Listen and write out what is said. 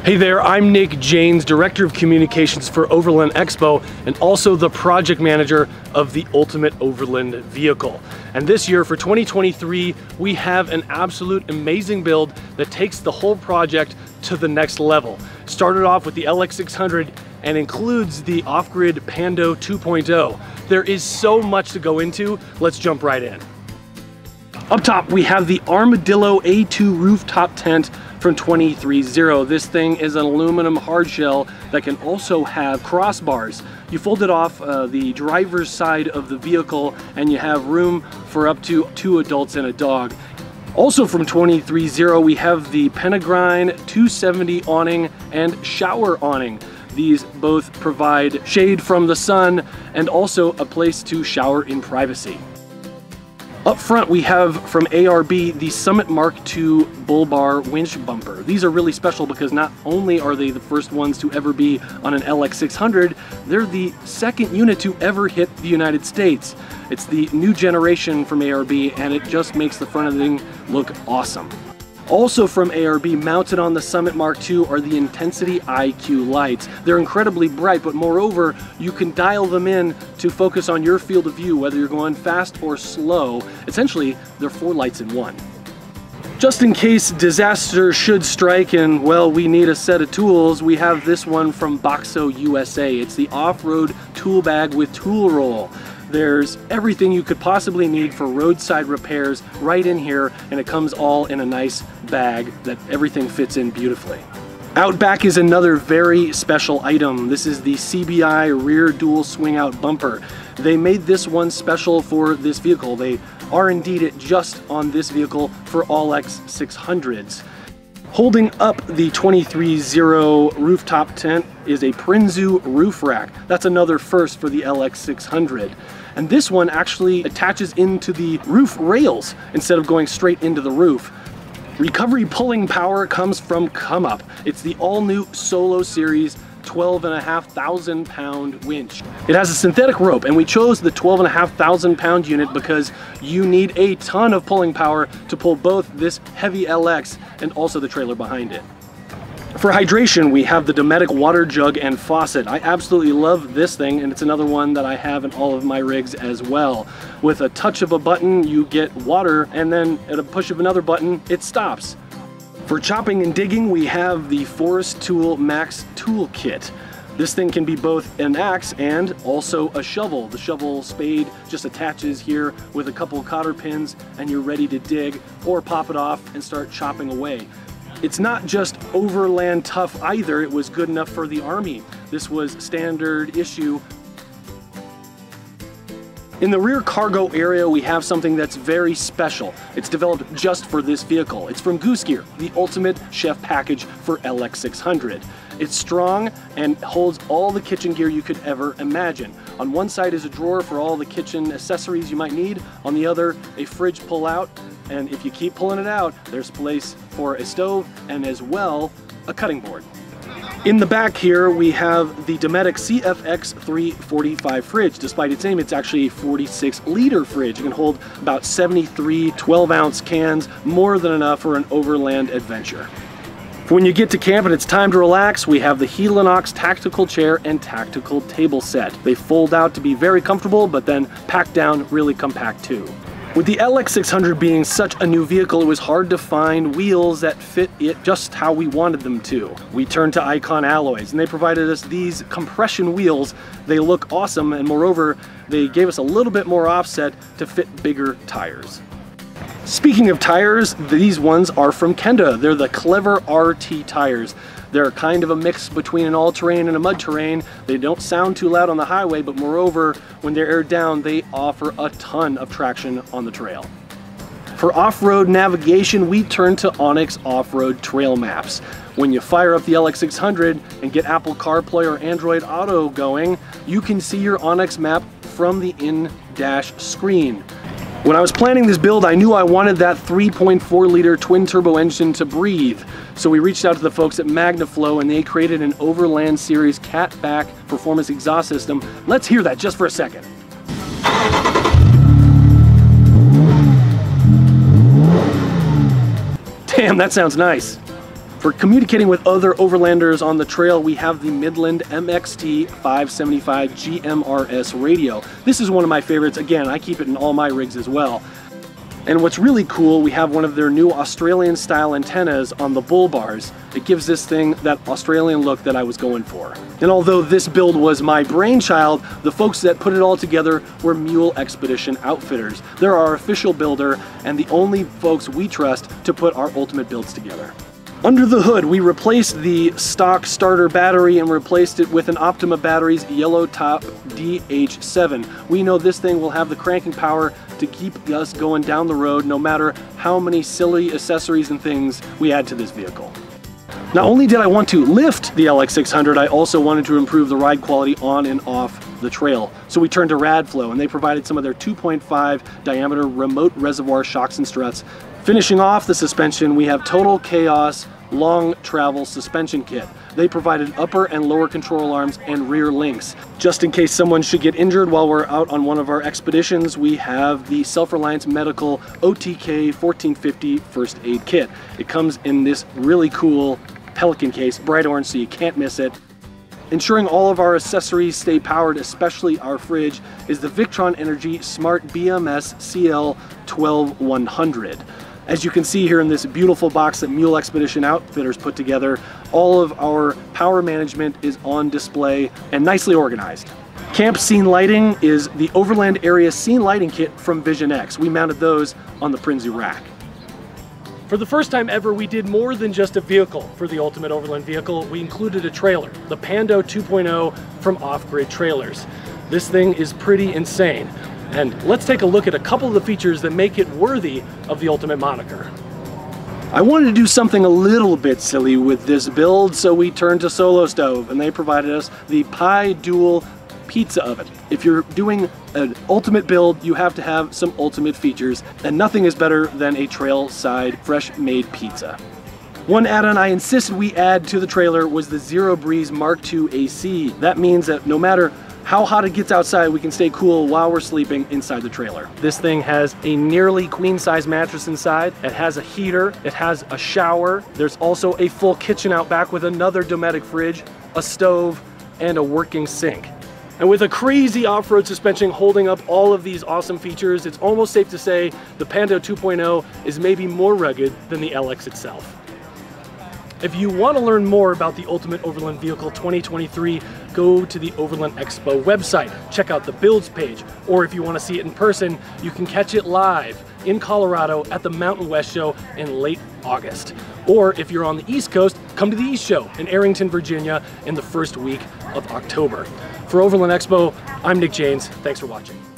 Hey there, I'm Nick Janes, Director of Communications for Overland Expo and also the project manager of the ultimate Overland vehicle. And this year for 2023, we have an absolute amazing build that takes the whole project to the next level. Started off with the LX600 and includes the off-grid Pando 2.0. There is so much to go into, let's jump right in. Up top, we have the Armadillo A2 rooftop tent from 23.0. This thing is an aluminum hardshell that can also have crossbars. You fold it off the driver's side of the vehicle and you have room for up to 2 adults and a dog. Also from 23.0, we have the Peregrine 270 awning and shower awning. These both provide shade from the sun and also a place to shower in privacy. Up front, we have from ARB the Summit Mark II bull bar winch bumper. These are really special because not only are they the first ones to ever be on an LX600, they're the second unit to ever hit the United States. It's the new generation from ARB and it just makes the front of the thing look awesome. Also from ARB, mounted on the Summit Mark II are the Intensity IQ lights. They're incredibly bright, but moreover, you can dial them in to focus on your field of view, whether you're going fast or slow. Essentially, they're 4 lights in one. Just in case disaster should strike and, well, we need a set of tools, we have this one from BoxoUSA. It's the off-road tool bag with tool roll. There's everything you could possibly need for roadside repairs right in here, and it comes all in a nice bag that everything fits in beautifully. Out back is another very special item. This is the CBI rear dual swing out bumper. They made this one special for this vehicle. They R&D'd it just on this vehicle for all LX600s. Holding up the 23.0 rooftop tent is a Prinsu roof rack. That's another first for the LX600. And this one actually attaches into the roof rails instead of going straight into the roof. Recovery pulling power comes from Comeup. It's the all-new Solo Series 12,500 pound winch. It has a synthetic rope, and we chose the 12,500 pound unit because you need a ton of pulling power to pull both this heavy LX and also the trailer behind it. For hydration, we have the Dometic water jug and faucet. I absolutely love this thing, and it's another one that I have in all of my rigs as well. With a touch of a button, you get water, and then at a push of another button, it stops. For chopping and digging, we have the Forrest Tool Max Tool Kit. This thing can be both an axe and also a shovel. The shovel spade just attaches here with a couple of cotter pins and you're ready to dig or pop it off and start chopping away. It's not just Overland tough either, it was good enough for the Army. This was standard issue. In the rear cargo area, we have something that's very special. It's developed just for this vehicle. It's from Goose Gear, the ultimate chef package for LX600. It's strong and holds all the kitchen gear you could ever imagine. On one side is a drawer for all the kitchen accessories you might need. On the other, a fridge pull-out. And if you keep pulling it out, there's place for a stove and as well a cutting board. In the back here, we have the Dometic CFX 345 fridge. Despite its name, it's actually a 46-liter fridge. It can hold about 73 12-ounce cans, more than enough for an overland adventure. When you get to camp and it's time to relax, we have the Helinox tactical chair and tactical table set. They fold out to be very comfortable, but then pack down really compact too. With the LX600 being such a new vehicle, it was hard to find wheels that fit it just how we wanted them to. We turned to Icon Alloys and they provided us these compression wheels. They look awesome, and moreover, they gave us a little bit more offset to fit bigger tires. Speaking of tires, these ones are from Kenda. They're the Clever RT tires. They're kind of a mix between an all-terrain and a mud-terrain. They don't sound too loud on the highway, but moreover, when they're aired down, they offer a ton of traction on the trail. For off-road navigation, we turn to Onyx Off-Road Trail Maps. When you fire up the LX600 and get Apple CarPlay or Android Auto going, you can see your Onyx map from the in-dash screen. When I was planning this build, I knew I wanted that 3.4-liter twin-turbo engine to breathe. So we reached out to the folks at MagnaFlow and they created an Overland Series catback performance exhaust system. Let's hear that just for a second. Damn, that sounds nice. For communicating with other overlanders on the trail, we have the Midland MXT 575 GMRS radio. This is one of my favorites. Again, I keep it in all my rigs as well. And what's really cool, we have one of their new Australian style antennas on the bull bars. It gives this thing that Australian look that I was going for. And although this build was my brainchild, the folks that put it all together were MULE Expedition Outfitters. They're our official builder and the only folks we trust to put our ultimate builds together. Under the hood, we replaced the stock starter battery and replaced it with an Optima Batteries yellow top DH7. We know this thing will have the cranking power to keep us going down the road no matter how many silly accessories and things we add to this vehicle. Not only did I want to lift the LX600, I also wanted to improve the ride quality on and off the trail. So we turned to Radflo, and they provided some of their 2.5 diameter remote reservoir shocks and struts. Finishing off the suspension, we have Total Chaos long travel suspension kit. They provided upper and lower control arms and rear links. Just in case someone should get injured while we're out on one of our expeditions, we have the Self-Reliance Medical OTK 1450 first aid kit. It comes in this really cool Pelican case, bright orange, so you can't miss it. Ensuring all of our accessories stay powered, especially our fridge, is the Victron Energy Smart BMS CL 12100. As you can see here in this beautiful box that MULE Expedition Outfitters put together, all of our power management is on display and nicely organized. Camp scene lighting is the Overland area scene lighting kit from Vision X. We mounted those on the Prinsu rack. For the first time ever, we did more than just a vehicle for the Ultimate Overland Vehicle. We included a trailer, the Pando 2.0 from Off-Grid Trailers. This thing is pretty insane. And let's take a look at a couple of the features that make it worthy of the Ultimate moniker. I wanted to do something a little bit silly with this build, so we turned to Solo Stove, and they provided us the Pi Dual pizza oven. If you're doing an ultimate build, you have to have some ultimate features, and nothing is better than a trail side fresh made pizza. One add-on I insisted we add to the trailer was the Zero Breeze Mark II AC. That means that no matter how hot it gets outside, we can stay cool while we're sleeping inside the trailer. This thing has a nearly queen-size mattress inside. It has a heater, it has a shower. There's also a full kitchen out back with another Dometic fridge, a stove, and a working sink. And with a crazy off-road suspension holding up all of these awesome features, it's almost safe to say the Pando 2.0 is maybe more rugged than the LX itself. If you want to learn more about the Ultimate Overland Vehicle 2023, go to the Overland Expo website. Check out the builds page, or if you want to see it in person, you can catch it live in Colorado at the Mountain West Show in late August. Or if you're on the East Coast, come to the East Show in Arrington, Virginia in the first week of October. For Overland Expo, I'm Nick Janes. Thanks for watching.